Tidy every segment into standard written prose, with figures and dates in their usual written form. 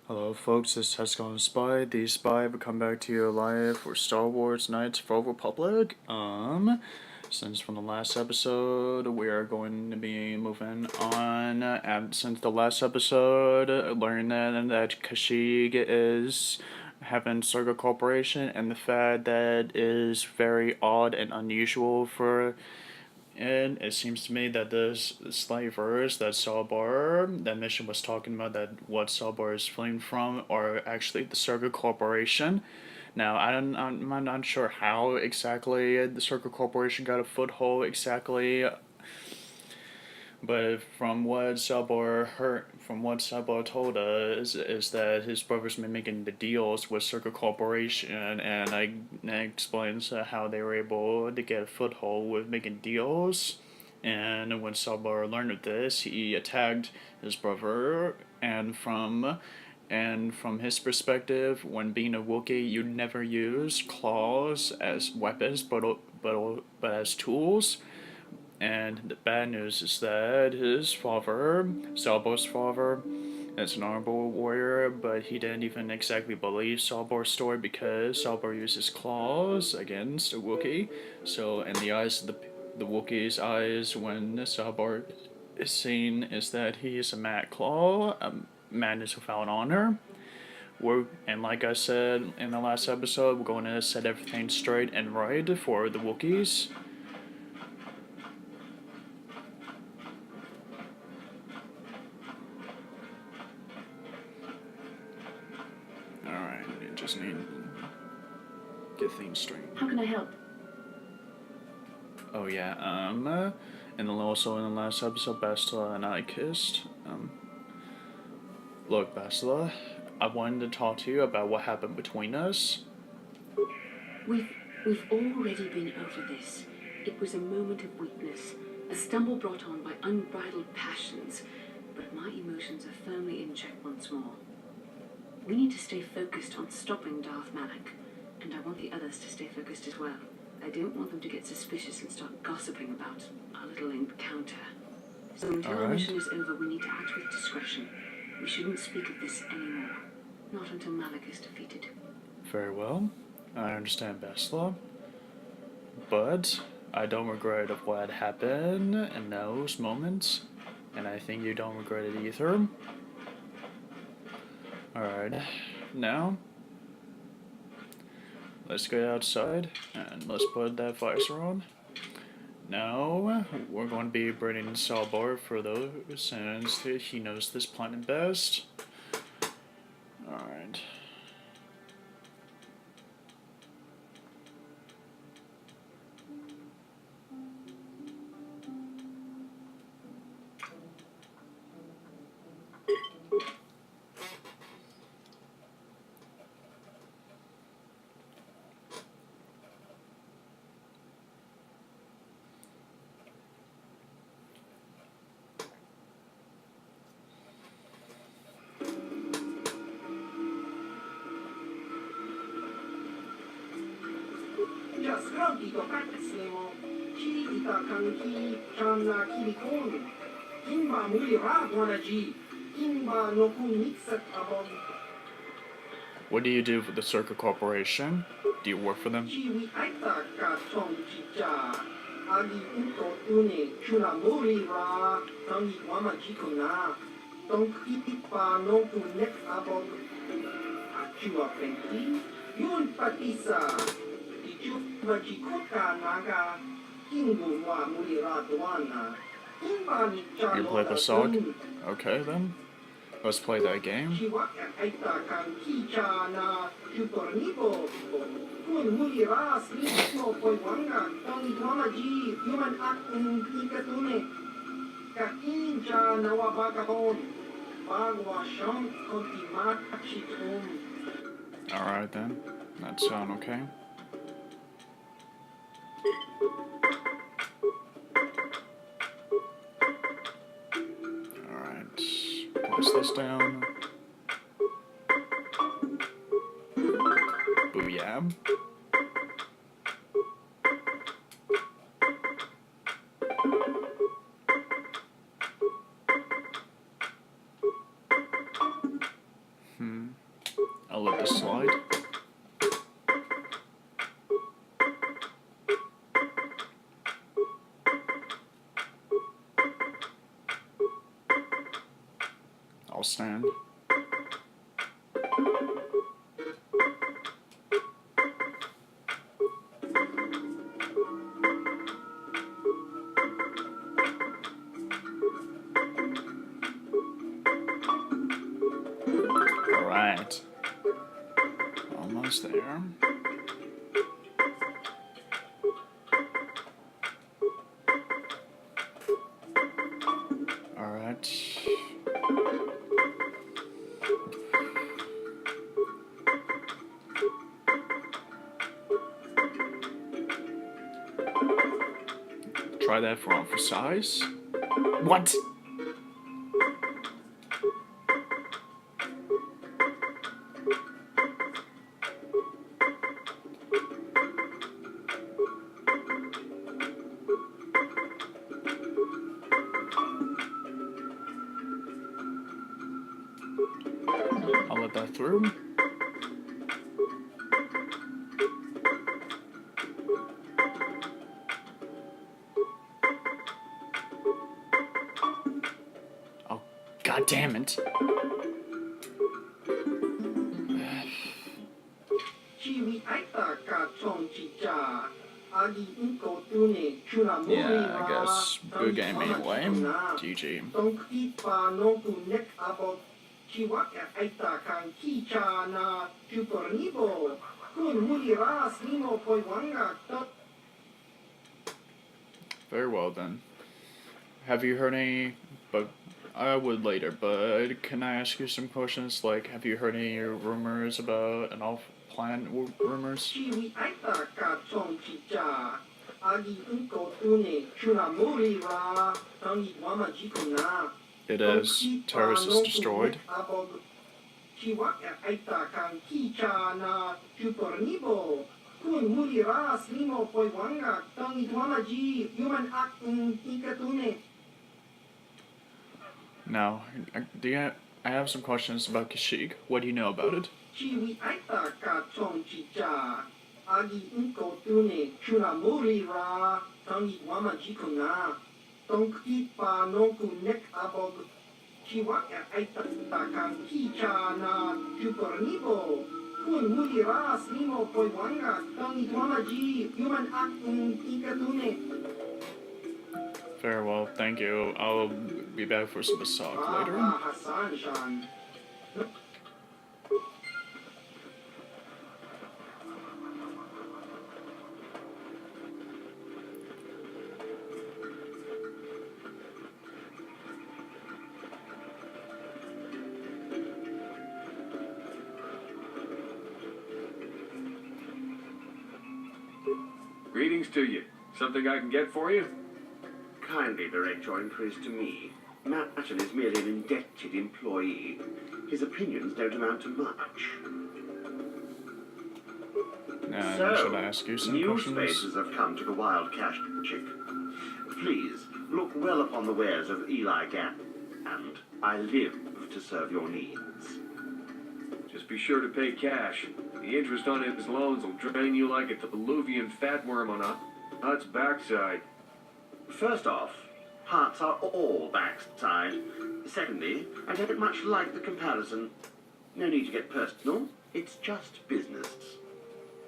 Hello, folks. This is Tesco Spy. The Spy will come back to you live for Star Wars Knights of the Old Republic. Since from the last episode, we are going to be moving on. And since the last episode, learned that Kashyyyk is having Circle Corporation, and the fact that is very odd and unusual for. And it seems to me that this slavers that Salbar, that mission was talking about, that what Salbar is fleeing from, are actually the Circle Corporation. Now, I'm not sure how exactly the Circle Corporation got a foothold exactly, but from what Sabor told us, is that his brother's been making the deals with Circle Corporation, and explains how they were able to get a foothold with making deals. And when Sabor learned of this, he attacked his brother, and from his perspective, when being a Wookiee, you never use claws as weapons, but as tools. And the bad news is that his father, Salbor's father, is an honorable warrior, but he didn't even exactly believe Salbor's story because Salbor uses claws against a Wookiee. So, in the eyes of the Wookiee's eyes, when Salbor is seen, is that he is a mad claw, a madness without honor. And like I said in the last episode, we're going to set everything straight and right for the Wookiees. Alright, you just need to get things straight. How can I help? Oh yeah, and then also in the last episode, Bastila and I kissed. Look, Bastila, I wanted to talk to you about what happened between us. We've already been over this. It was a moment of weakness, a stumble brought on by unbridled passions, but my emotions are firmly in check once more. We need to stay focused on stopping Darth Malak, and I want the others to stay focused as well. I don't want them to get suspicious and start gossiping about our little encounter. So until our mission is over, we need to act with discretion. We shouldn't speak of this anymore. Not until Malak is defeated. Very well. I understand, Bastila. But I don't regret of what happened in those moments, and I think you don't regret it either. Alright, now let's go outside and let's put that visor on. Now we're going to be bringing Salbar for those, since he knows this planet best. Alright. What do you do for the Circle Corporation? Do you work for them? You play the song? Okay then. Let's play that game. Alright then. That sound okay. Alright. Place this down. Booyah. outside. I'll stand. Alright. Almost there. Alright. Try that for size. What? I'll let that through. Oh, god damn it. Yeah, I guess. Good game anyway. GG. Very well then. Have you heard any, but I would later, but can I ask you some questions? Like, have you heard any rumors about an off-planet rumors? It is. Terrace is destroyed. Now, I have some questions about Kashyyyk. What do you know about it? Very well, thank you. I'll be back for some talk later. Greetings to you. Something I can get for you? Kindly direct your inquiries to me. Matchel is merely an indebted employee. His opinions don't amount to much. Should I ask you some new questions? faces have come to the Wild Cash Chick. Please, look well upon the wares of Eli Gap, and I live to serve your needs. Just be sure to pay cash. The interest on his loans will drain you like a diluvian fatworm on a hut's backside. First off, hearts are all backside. Secondly, I don't much like the comparison. No need to get personal. It's just business.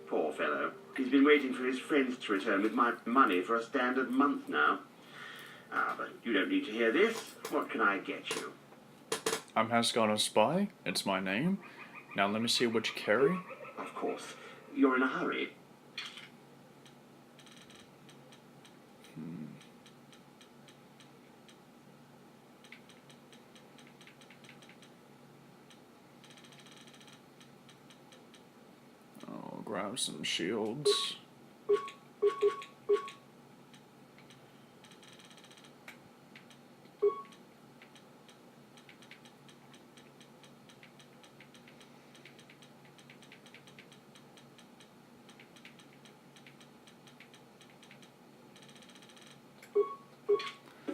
Poor fellow. He's been waiting for his friends to return with my money for a standard month now. But you don't need to hear this. What can I get you? I'm Hascon Spy. It's my name. Now let me see what you carry. Of course. You're in a hurry. I'll grab some shields.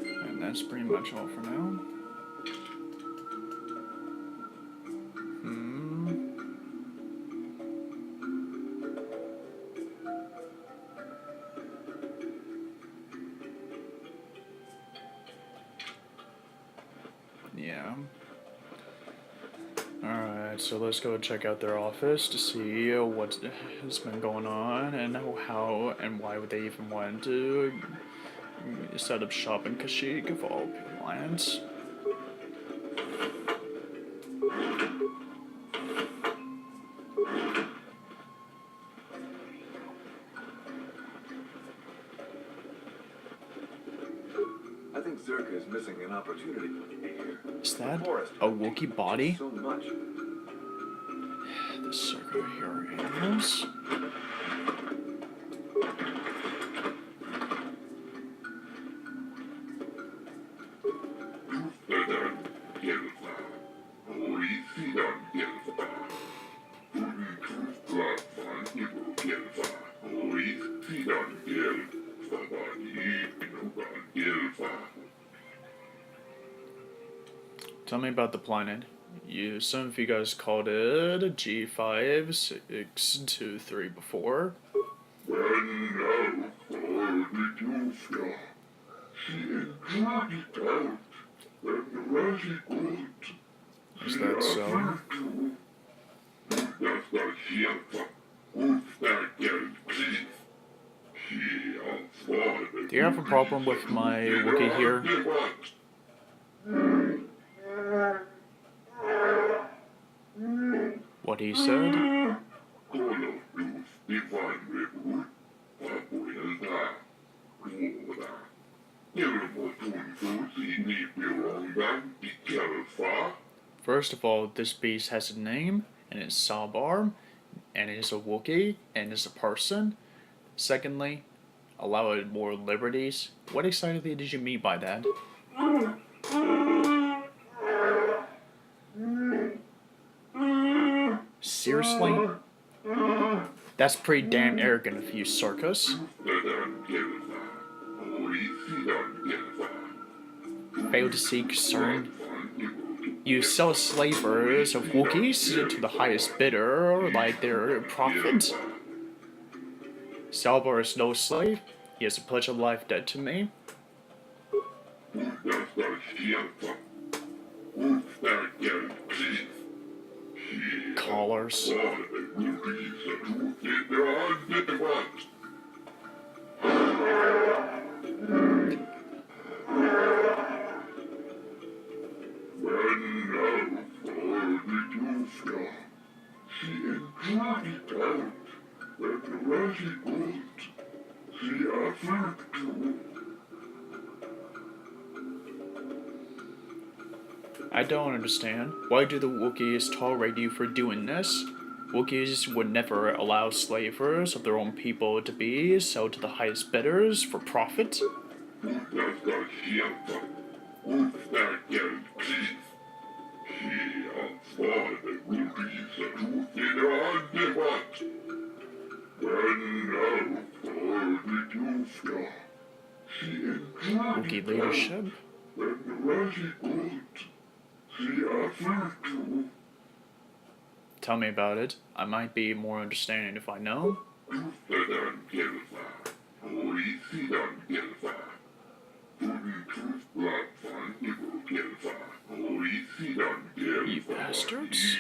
And that's pretty much all for now. Alright, so let's go check out their office to see what has been going on and how and why would they even want to set up shop in Kashyyyk of all lands. I think Zerka is missing an opportunity here. Is that Forest. a Wookiee body? So much. The circle here animals. Tell me about the planet. Some of you guys called it G5623 before. Is that so? Do you have a problem with my Wookiee here? What he said? First of all, this beast has a name, and it's Salbar, and is a Wookiee, and is a person. Secondly, allow it more liberties. What exactly did you mean by that? Seriously? That's pretty damn arrogant of you, Circus. Fail to see concern. You sell slavers of Wookiees to the highest bidder, like their profit. Salbar is no slave. He has a pledge of life debt to me. Callers. I don't understand. Why do the Wookiees tolerate you for doing this? Wookiees would never allow slavers of their own people to be sold to the highest bidders for profit. Wookiee leadership. Tell me about it. I might be more understanding if I know. You bastards.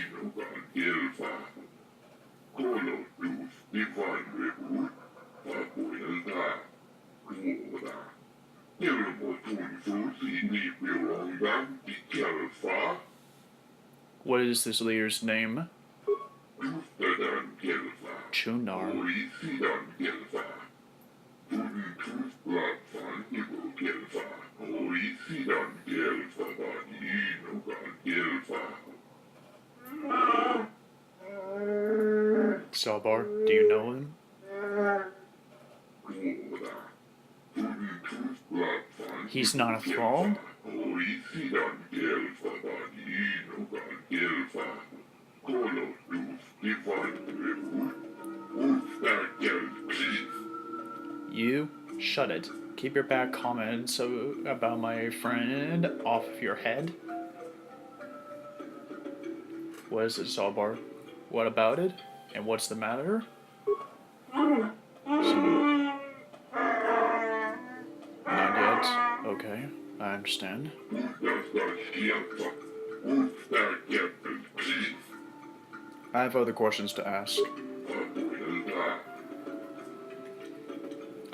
What is this leader's name? Chunar. Salbar, do you know him? He's not a thrall? You shut it. Keep your bad comments about my friend off of your head. What is it, Salbar? What about it? And what's the matter? Not yet. Okay, I understand. I have other questions to ask.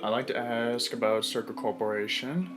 I'd like to ask about Circle Corporation.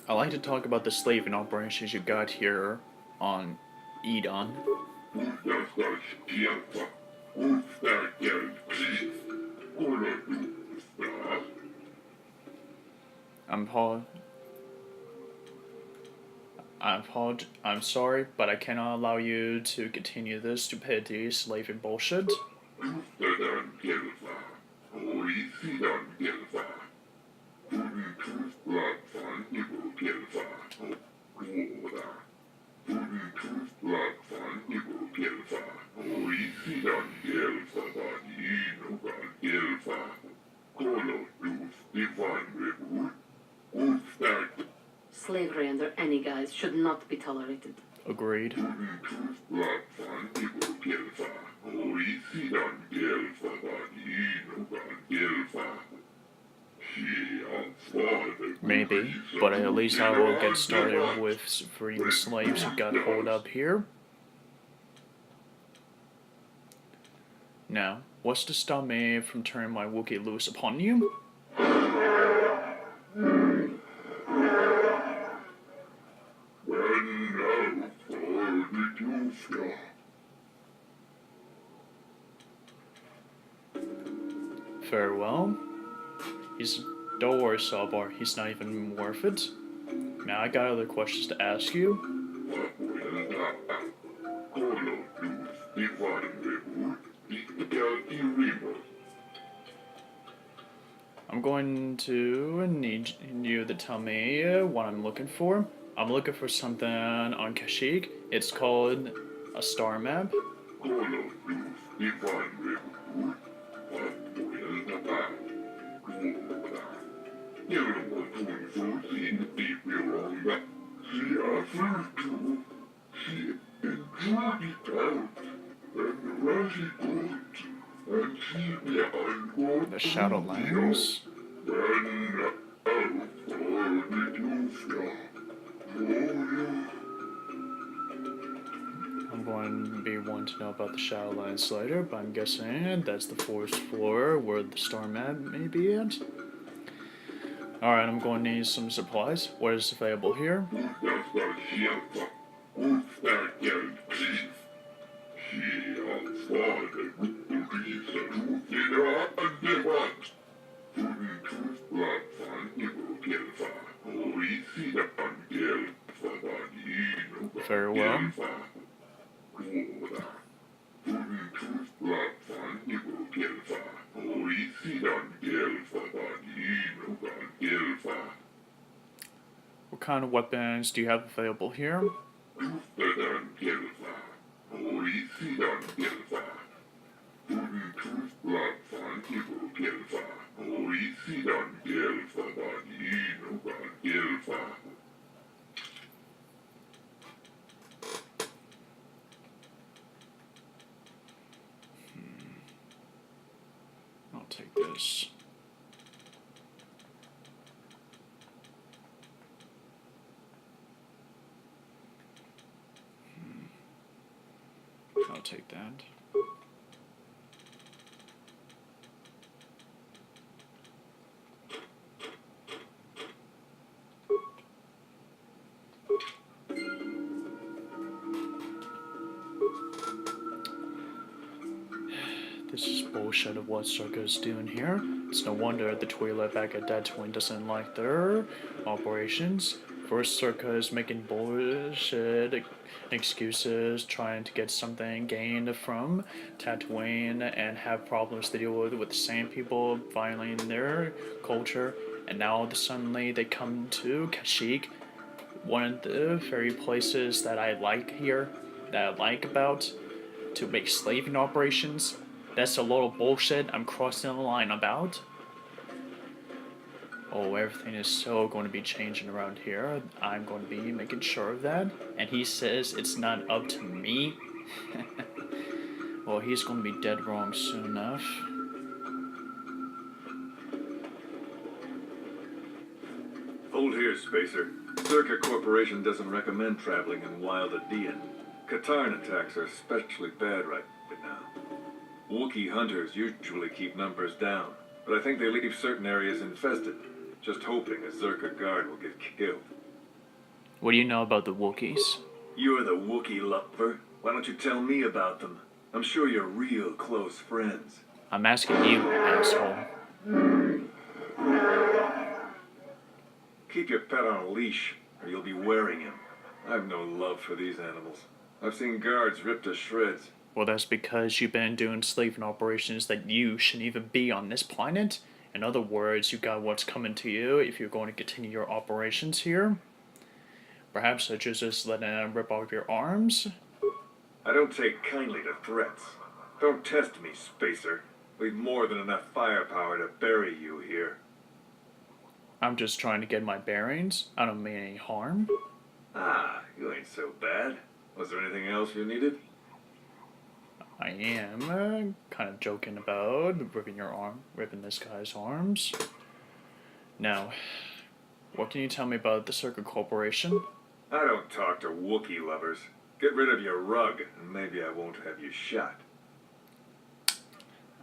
I'd like to talk about the slaving operations you got here on Edon. I'm sorry, but I cannot allow you to continue this stupidity, slaving bullshit. Slavery under any guise should not be tolerated. Agreed. Maybe, but at least I will get started with freeing the slaves who got hold up here. Now, what's to stop me from turning my Wookiee loose upon you? Very well. Don't worry, Sawbar, he's not even worth it. Now I got other questions to ask you. I'm going to need you to tell me what I'm looking for. I'm looking for something on Kashyyyk. It's called a star map. The Shadowlands. I'm going to be wanting to know about the Shadowlands later, but I'm guessing that's the 4th floor where the star map may be at. Alright, I'm going to need some supplies. What is available here? Very well. What kind of weapons do you have available here? I'll take this. I'll take that. This is bullshit of what Circa's doing here. It's no wonder the toilet back at Tatooine doesn't like their operations. First, Circa is making bullshit excuses, trying to get something gained from Tatooine and have problems to deal with the same people violating their culture. And now suddenly they come to Kashyyyk, one of the very places that I like here, that I like about, to make slaving operations. That's a lot of bullshit I'm crossing the line about. oh, everything is so going to be changing around here. I'm going to be making sure of that. And he says it's not up to me. Well, he's going to be dead wrong soon enough. Hold here, Spacer. Zerka Corporation doesn't recommend traveling in Wild Adean. Katarn attacks are especially bad right now. Wookiee hunters usually keep numbers down, but I think they leave certain areas infested, just hoping a Zerka guard will get killed. What do you know about the Wookiees? You're the Wookiee lover. Why don't you tell me about them? I'm sure you're real close friends. I'm asking you, asshole. Keep your pet on a leash, or you'll be wearing him. I have no love for these animals. I've seen guards ripped to shreds. Well, that's because you've been doing slaving operations that you shouldn't even be on this planet. In other words, you got what's coming to you if you're going to continue your operations here. Perhaps such as just letting them rip off your arms. I don't take kindly to threats. Don't test me, Spacer. We've more than enough firepower to bury you here. I'm just trying to get my bearings. I don't mean any harm. Ah, you ain't so bad. Was there anything else you needed? I am kind of joking about ripping this guy's arms. Now, what can you tell me about the Zerka Corporation? I don't talk to Wookiee lovers. Get rid of your rug, and maybe I won't have you shot.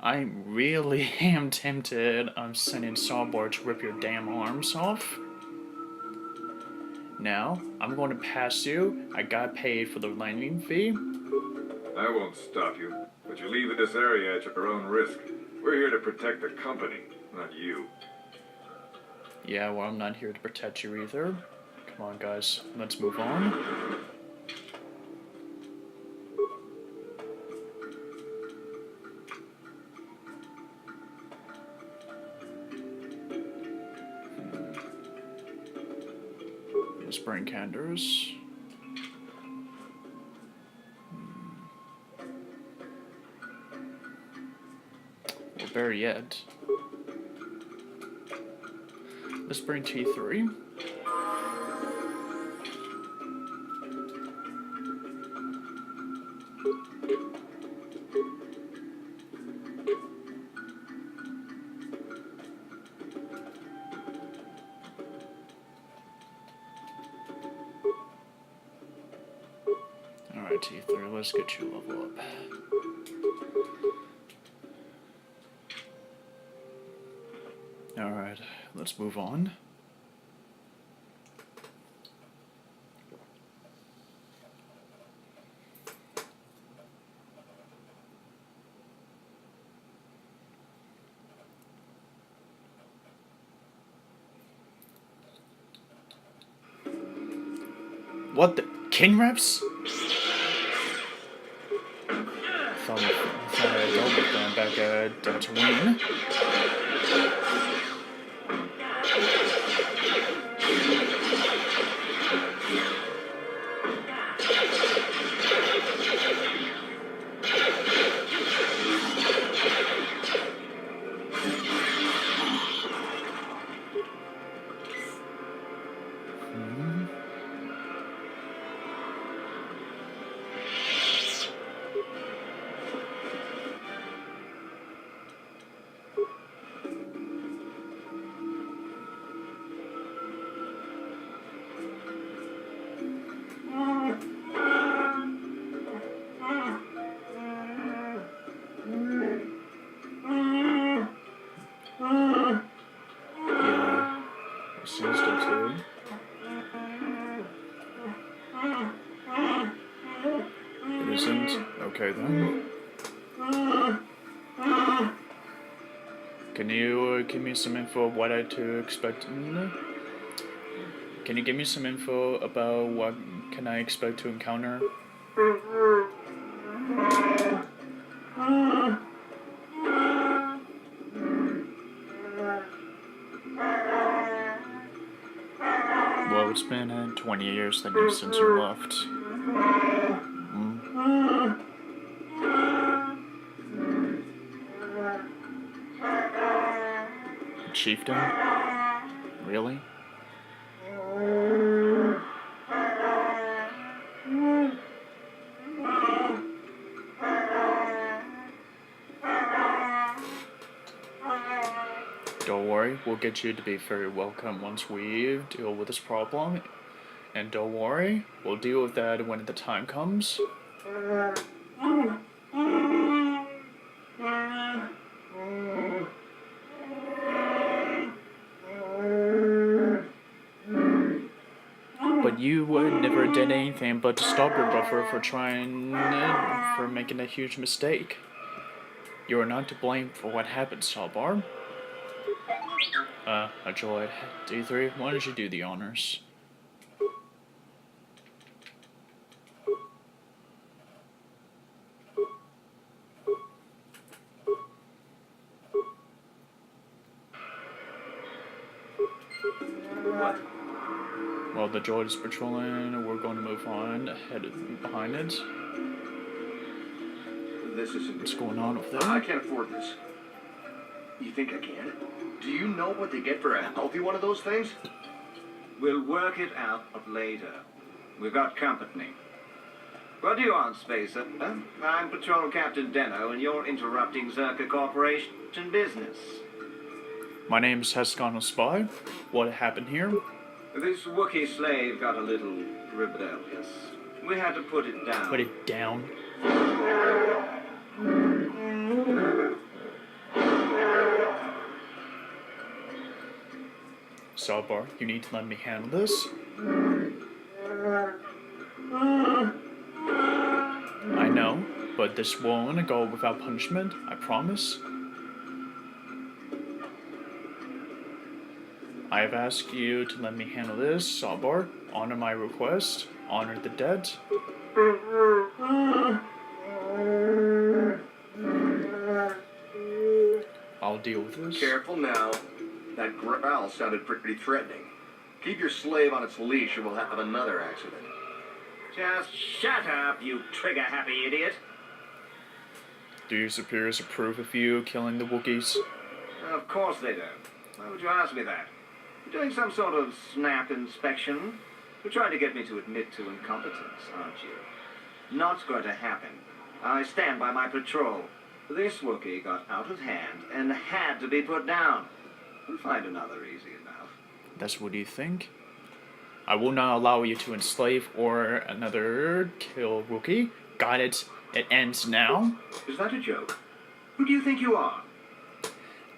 I really am tempted of sending Sawboard to rip your damn arms off. Now, I'm going to pass you. I got paid for the landing fee. I won't stop you, but you leave this area at your own risk. We're here to protect the company, not you. Yeah, well, I'm not here to protect you either. Come on, guys. Let's move on. Let's bring Candors. Or better yet, let's bring T3. Alright, T3, let's get you level up. Alright, let's move on. What the? King reps? Thought I had dealt with them back at Tatooine. Yeah, it seems to too. It isn't? Okay then. Can you give me some info of what I to expect? Can you give me some info about what can I expect to encounter? Well, it's been 20 years since you left. Chieftain? Really? Don't worry, we'll get you to be very welcome once we deal with this problem. And don't worry, we'll deal with that when the time comes. But you never did anything but to stop your brother for making a huge mistake. You are not to blame for what happened, Sawbar. A droid. D3, why don't you do the honors? While the droid is patrolling, we're going to move on behind it. This isn't. What's going on over I there? can't afford this. You think I can? Do you know what they get for a healthy one of those things? We'll work it out later. We've got company. What do you want, Spacer? I'm Patrol Captain Deno, and you're interrupting Zerka Corporation business. My name's Hescon Spy. What happened here? This Wookiee slave got a little rebellious. We had to put it down. Put it down. Sawbar, you need to let me handle this. I know, but this won't go without punishment, I promise. I have asked you to let me handle this, Sawbar. Honor my request. Honor the dead. I'll deal with this. Careful now. That growl sounded pretty threatening. Keep your slave on its leash or we'll have another accident. Just shut up, you trigger-happy idiot. Do your superiors approve of you killing the Wookiees? Of course they don't. Why would you ask me that? You're doing some sort of snap inspection? You're trying to get me to admit to incompetence, aren't you? Not going to happen. I stand by my patrol. This Wookiee got out of hand and had to be put down. We'll find another easy enough. That's what you think? I will not allow you to enslave or another kill Wookiee. Got it. It ends now. Is that a joke? Who do you think you are?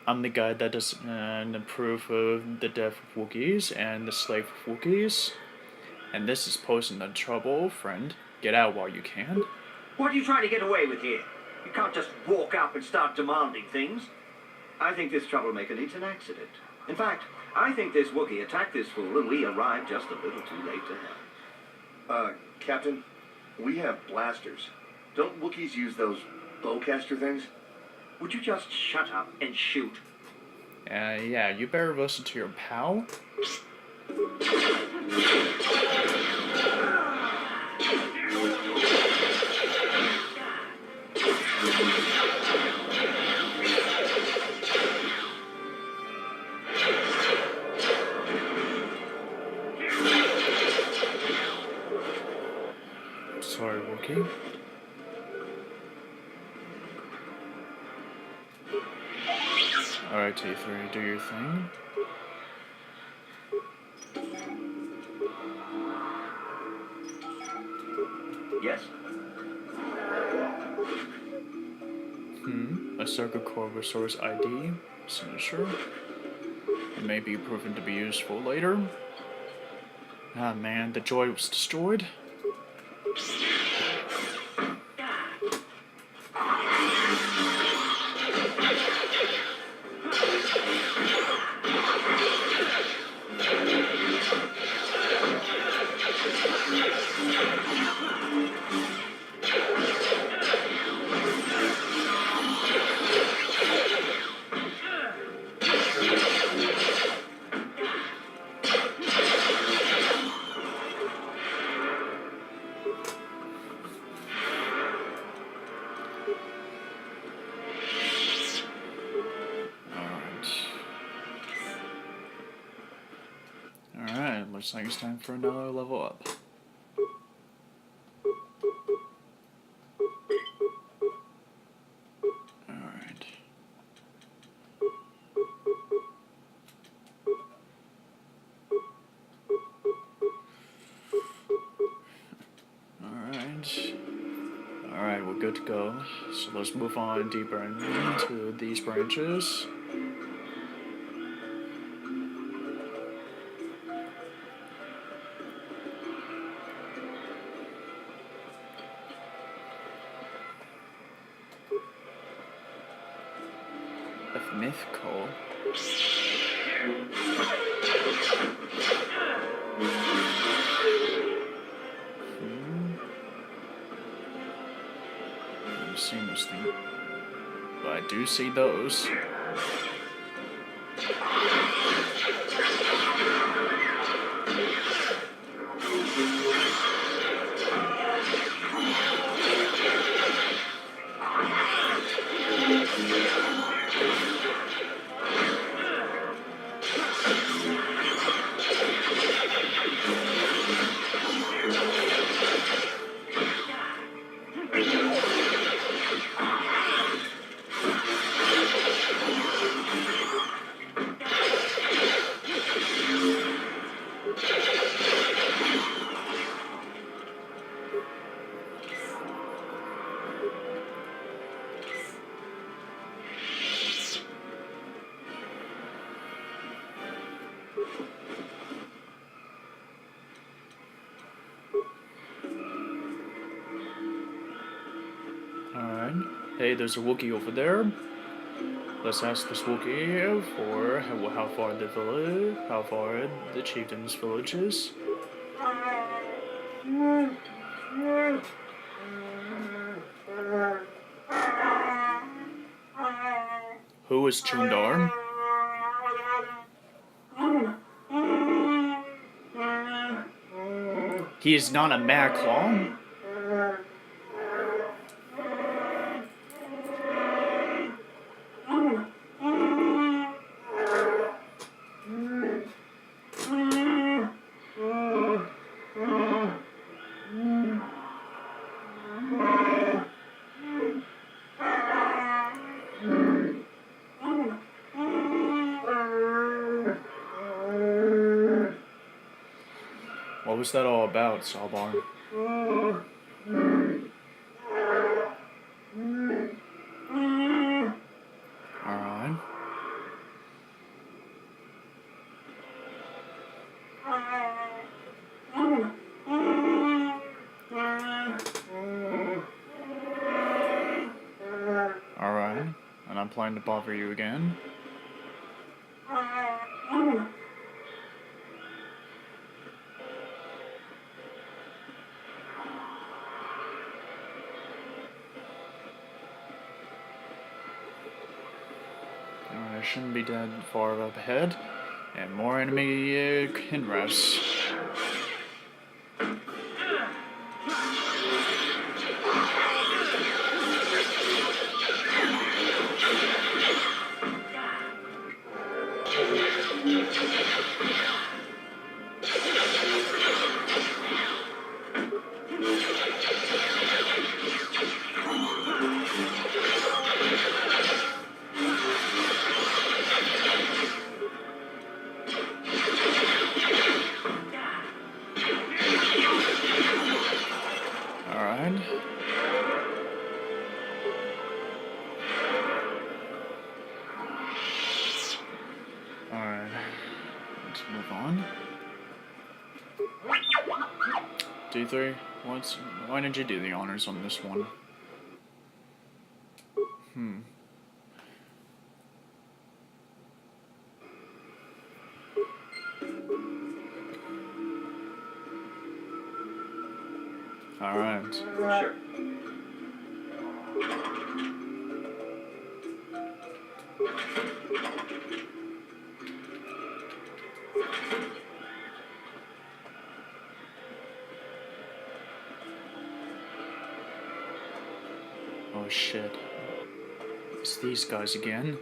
I'm the guy that doesn't approve of the death of Wookiees and the slave of Wookiees. And this is posing a trouble, friend. Get out while you can. What are you trying to get away with here? You can't just walk up and start demanding things. I think this troublemaker needs an accident. In fact, I think this Wookiee attacked this fool and we arrived just a little too late to help. Captain, we have blasters. Don't Wookiees use those bowcaster things? Would you just shut up and shoot? Yeah, you better listen to your pal. Sorry, Wookiee. Alright, T3, do your thing. Yes? A Circuit Core Resource ID signature. It may be proven to be useful later. Ah man, the droid was destroyed. looks like it's time for another level up. Alright. Alright. Alright, we're good to go. So let's move on deeper into these branches. Of mythical. I've seen this thing, but I do see those. Alright. Hey, there's a Wookiee over there. Let's ask this Wookiee for how far the chieftain's village is. Who is Chundar? He is not a Maclong. What was that all about, Salbar? Alright. Alright. And I'm planning to bother you again. I shouldn't be dead far up ahead. And more enemy Kinras. Alright. Alright. Let's move on. D3, why did you do the honors on this one? Alright. Sure. Oh shit. It's these guys again.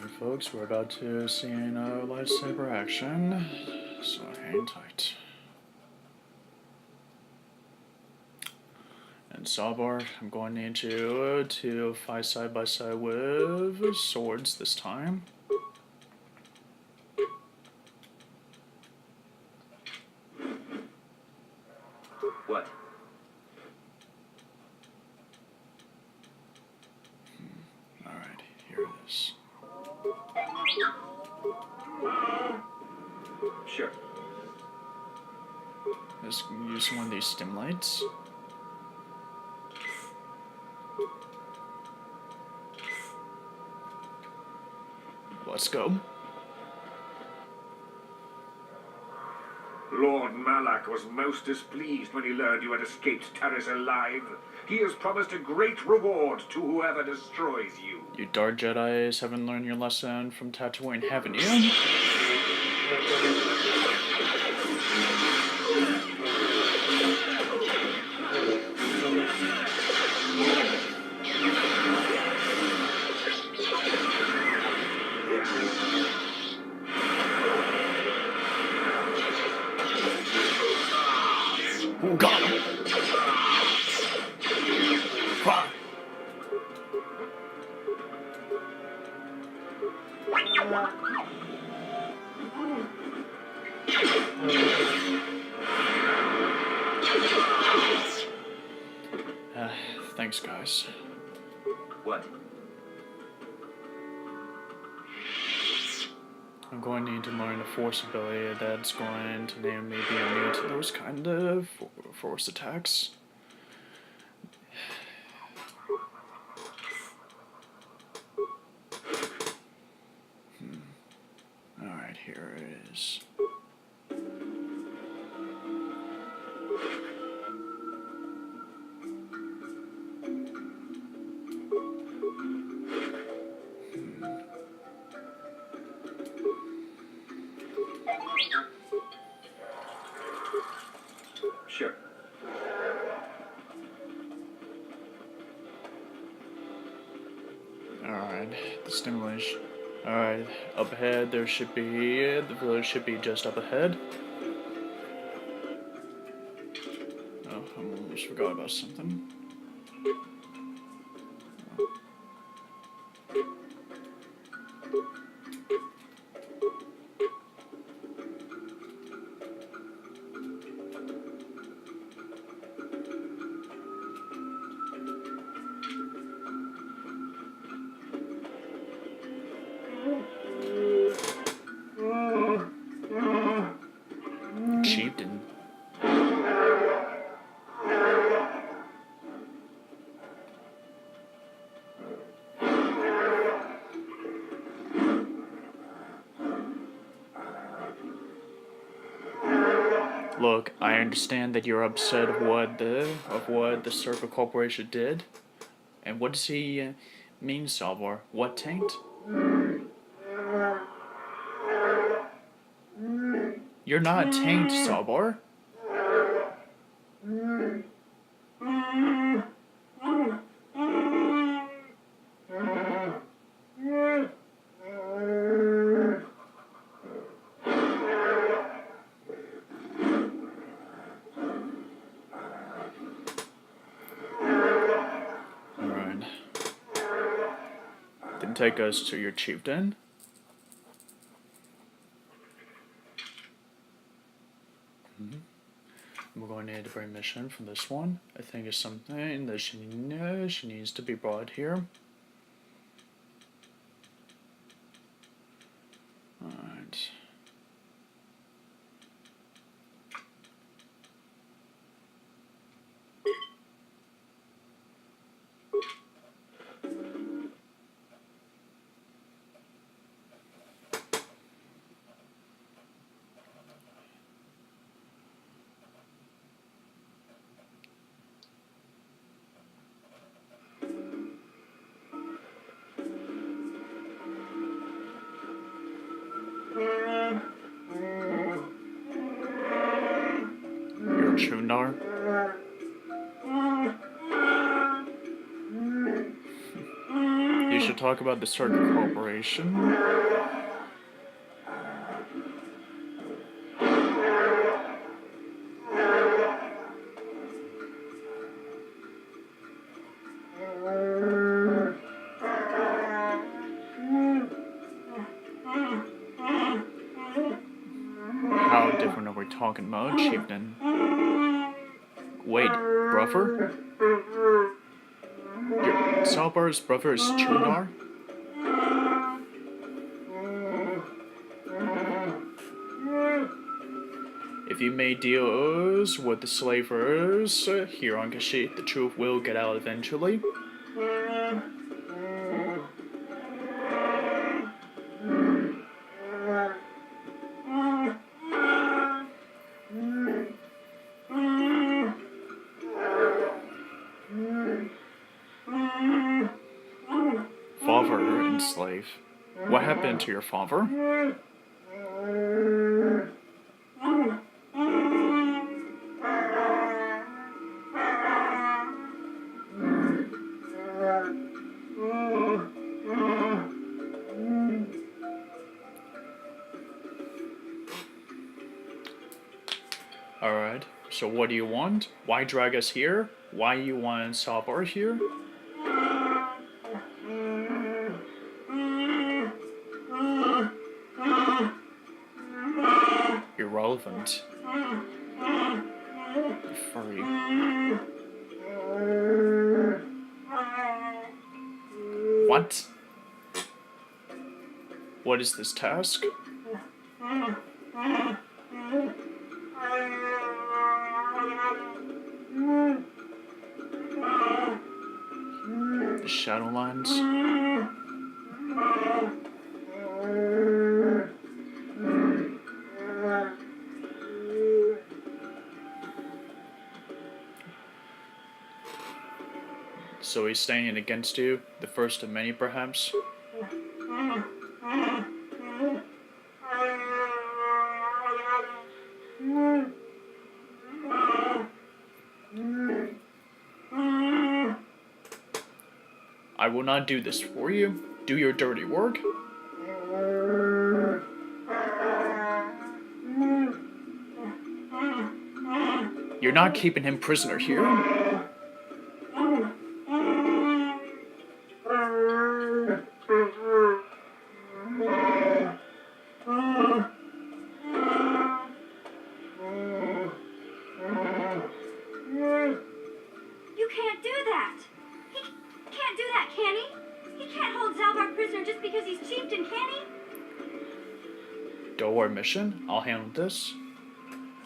Alright, folks, we're about to see lightsaber action, so hang tight. And Sawbar, I'm going to need you to fight side by side with swords this time. What? Alright, here it is. Sure. Let's use one of these stim lights. Let's go. Lord Malak was most displeased when he learned you had escaped Taris alive. He has promised a great reward to whoever destroys you. You Dark Jedis haven't learned your lesson from Tatooine, haven't you? Ooh, got him! Run! Thanks, guys. What? I'm going to need to learn a force ability that's going to name me be immune to those kind of force attacks. Alright, here it is. Sure. Alright, the stimulation. Alright, up ahead there should be, the village should be just up ahead. Oh, I almost forgot about something. Chieftain. Look, I understand that you're upset of what the Circle Corporation did. And what does he mean, Salvar? What tanked? You're not tanked, Salvar. Alright. Then take us to your chieftain. We're going to need a permission for this one. I think it's something that she needs to be brought here. Alright. You're Chundar. You should talk about the Circuit Corporation. How different are we talking about, Chieftain? Wait, brother? Your Salbar's brother is Chunar? If you make deals with the slavers here on Kashyyyk, the truth will get out eventually. Father and slave. What happened to your father? Alright, so what do you want? Why drag us here? Why you want Salbar here? Irrelevant. Furry. What? What is this task? The Shadowlands. So he's standing against you, the first of many perhaps? I will not do this for you. Do your dirty work. You're not keeping him prisoner here. You can't do that! He can't do that, can he? He can't hold Zalbar prisoner just because he's chieftain, can he? Don't worry, mission. I'll handle this.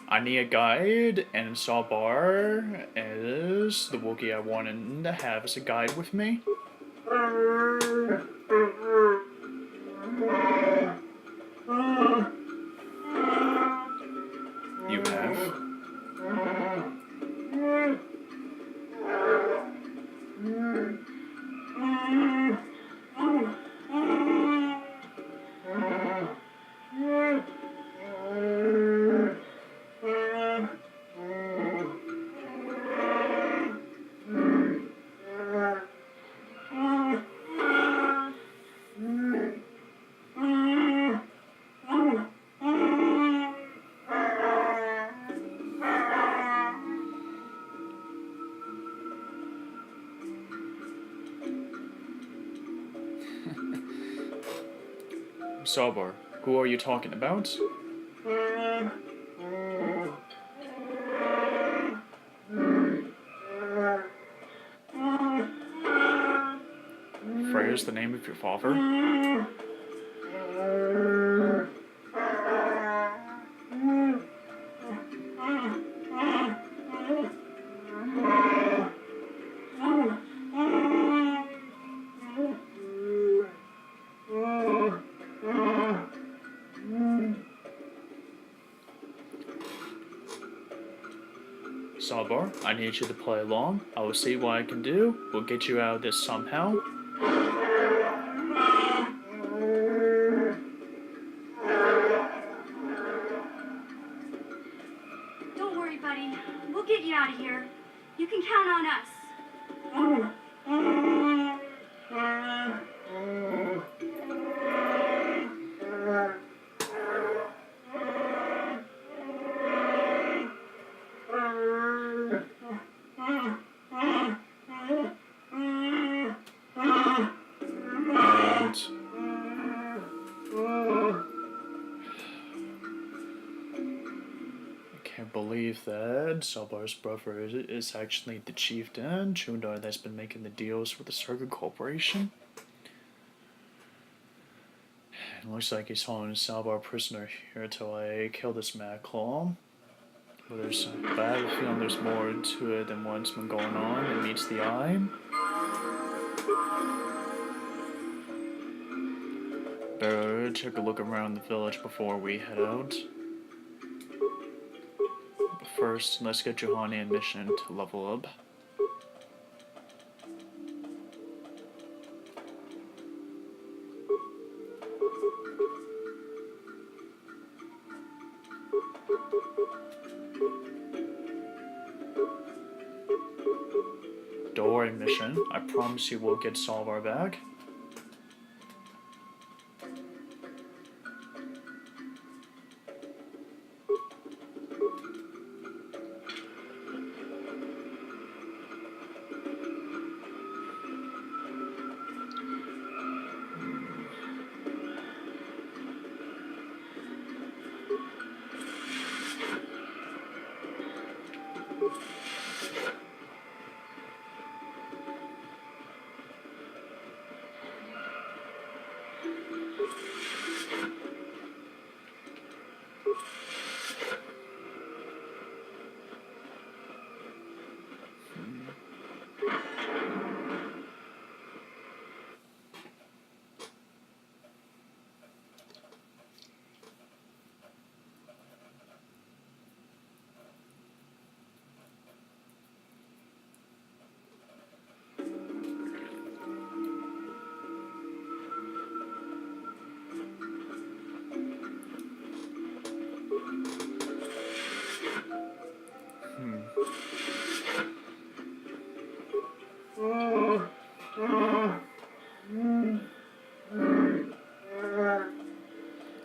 I need a guide, and Salbar is the Wookiee I wanted to have as a guide with me. You have. Salbar, who are you talking about? Freya's the name of your father? Salbar, I need you to play along. I will see what I can do. We'll get you out of this somehow. Don't worry, buddy. We'll get you out of here. You can count on us. believe that Salvar's brother is actually the chieftain, Chundar, that's been making the deals with the Circuit Corporation. It looks like he's holding Salvar prisoner here till kill this Mad Claw. But I have a feeling there's more to it than what's been going on. It meets the eye. Better take a look around the village before we head out. But first, let's get Juhani in mission to level up. Don't worry, mission. I promise you we'll get Salvar back.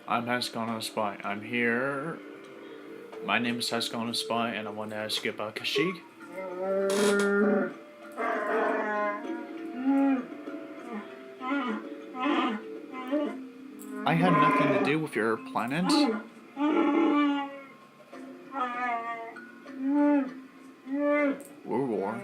I'm Haskana Spy. I'm here. My name is Haskana Spy, and I want to ask you about Kashyyyk. I had nothing to do with your planet. War.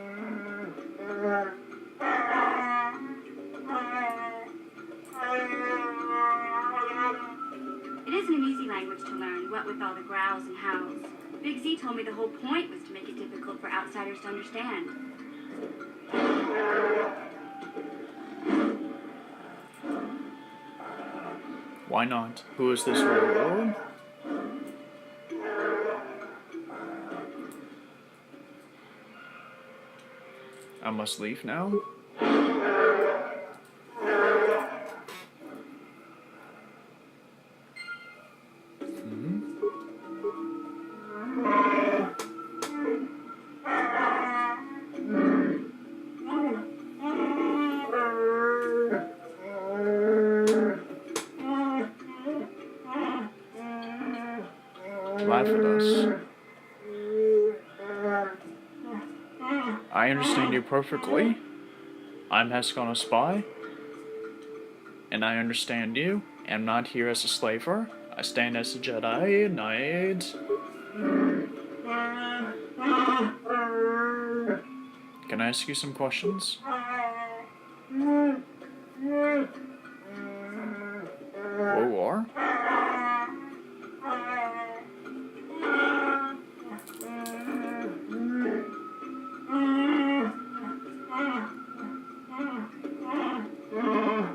It isn't an easy language to learn, what with all the growls and howls. Big Z told me the whole point was to make it difficult for outsiders to understand. Why not? Who is this warlord? I must leave now? Laugh at us. I understand you perfectly. I'm Haskana Spy, and I understand you. I'm not here as a slaver. I stand as a Jedi Knight. Can I ask you some questions? War?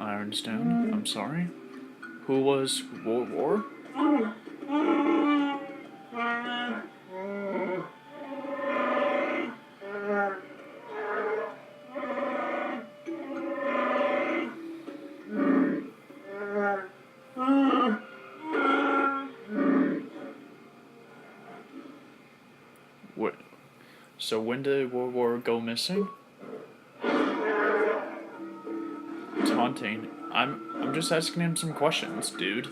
I understand. I'm sorry. Who was War? What? So when did War go missing? Taunting. I'm just asking him some questions, dude.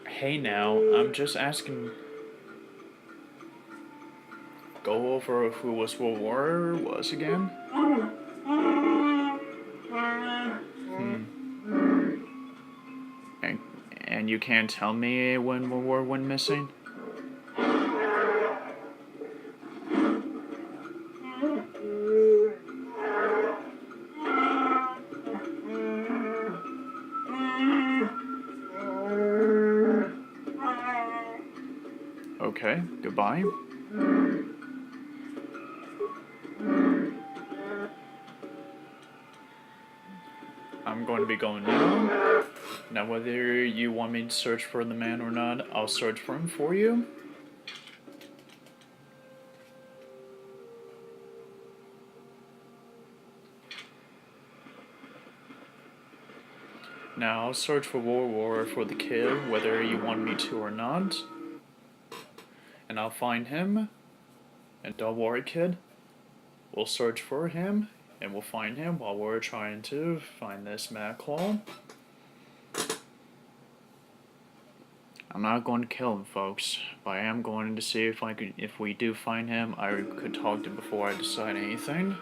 Hey now, I'm just asking go over who was World War was again? And, and you can't tell me when World War went missing? Okay, goodbye. I'm going to be going now. Now, whether you want me to search for the man or not, I'll search for him for you. Now, I'll search for World War for the kid, whether you want me to or not. And I'll find him. And don't worry, kid. We'll search for him, and we'll find him while we're trying to find this Mad Claw. I'm not going to kill him, folks, but I am going to see if we do find him, I could talk to him before I decide anything.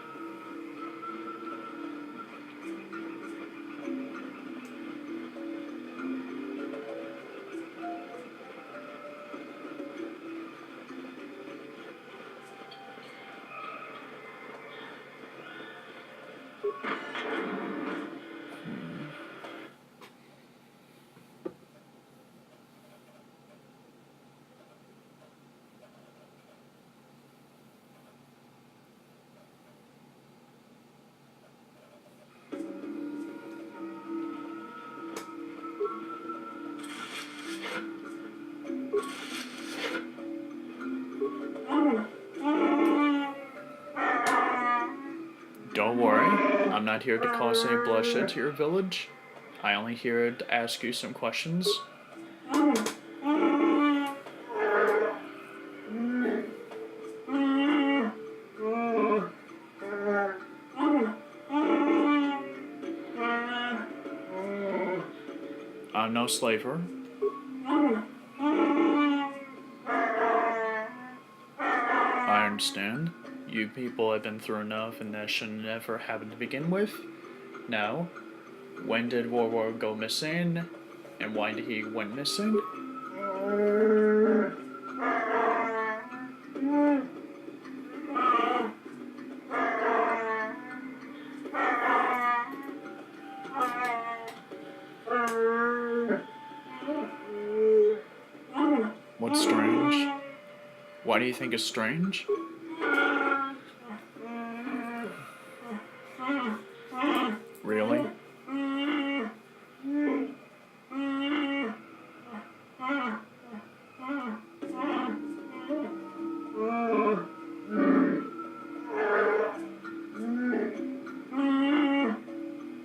Don't worry, I'm not here to cause any bloodshed to your village. I only here to ask you some questions. I'm no slaver. I understand. You people have been through enough, and that should never happen to begin with. Now, when did World War go missing, and why did he went missing? What's strange? Why do you think it's strange? Really?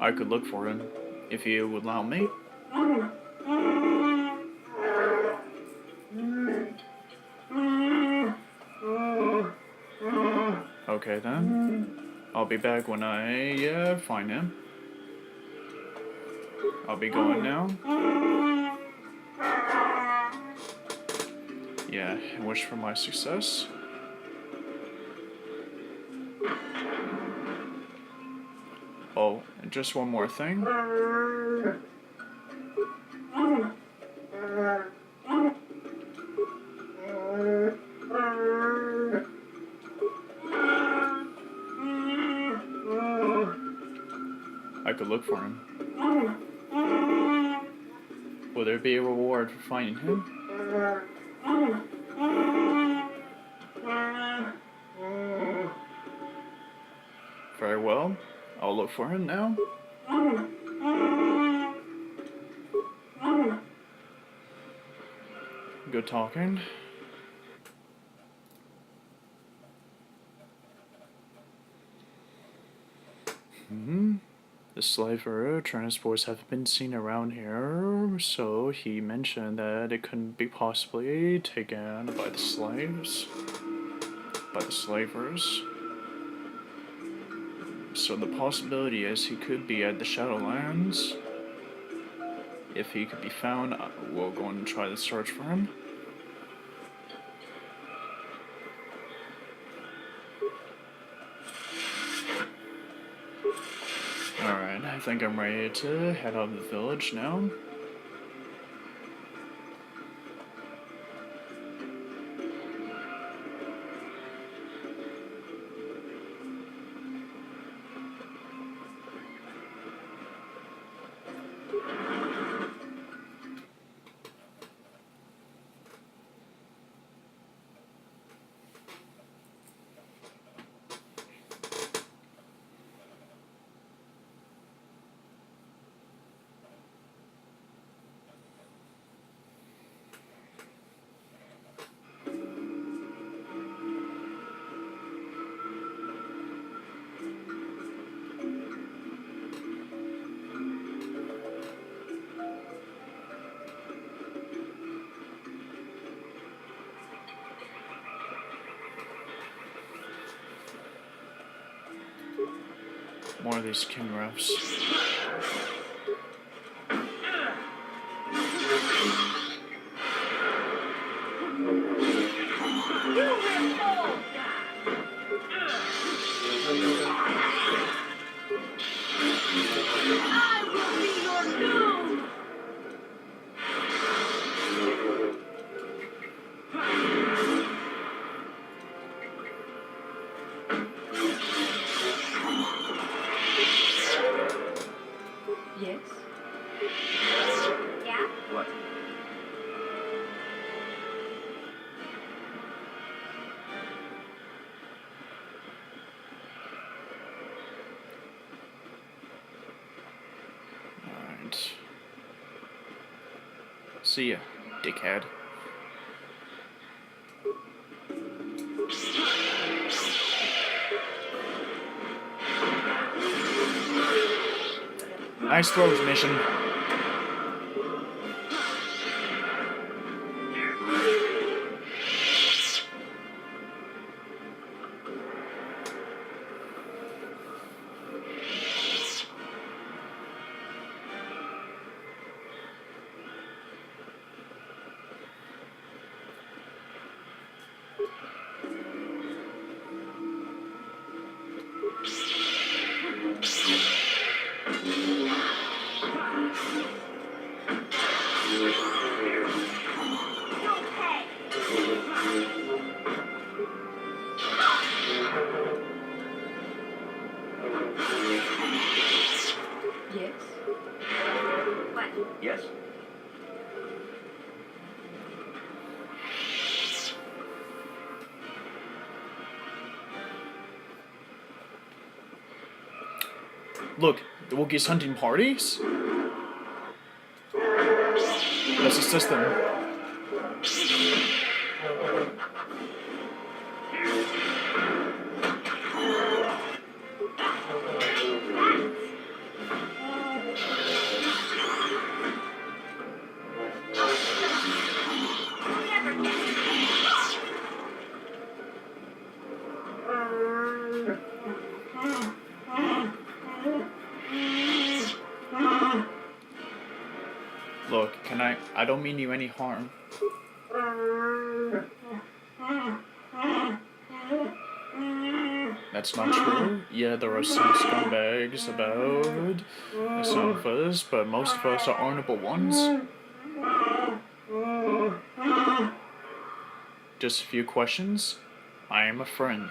I could look for him, if you would allow me. Okay then. I'll be back when I find him. I'll be going now. Yeah, and wish for my success. Oh, and just one more thing. I could look for him. Will there be a reward for finding him? Very well. I'll look for him now. Good talking. The slaver transports have been seen around here, so he mentioned that it couldn't be possibly taken by the slaves, by the slavers. So the possibility is he could be at the Shadowlands. If he could be found, we'll go and try to search for him. think I'm ready to head out of the village now. More of these king refs. Yes? Yeah? What? Alright. See ya, dickhead. Nice throws, mission. Yes? What? Yes? Look, the Wookiees hunting parties? Let's assist them. Look, I don't mean you any harm. That's not true. Yeah, there are some scumbags about, some of us, but most of us are honorable ones. Just a few questions. I am a friend.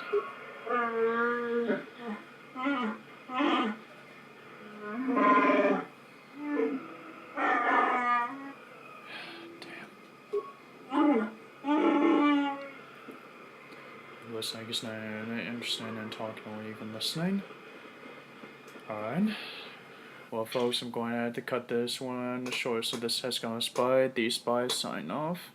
Listening, I guess not interested in talking or even listening. Alright. Well, folks, I'm going to have to cut this one short, so this has gone Spy. The Spy sign off.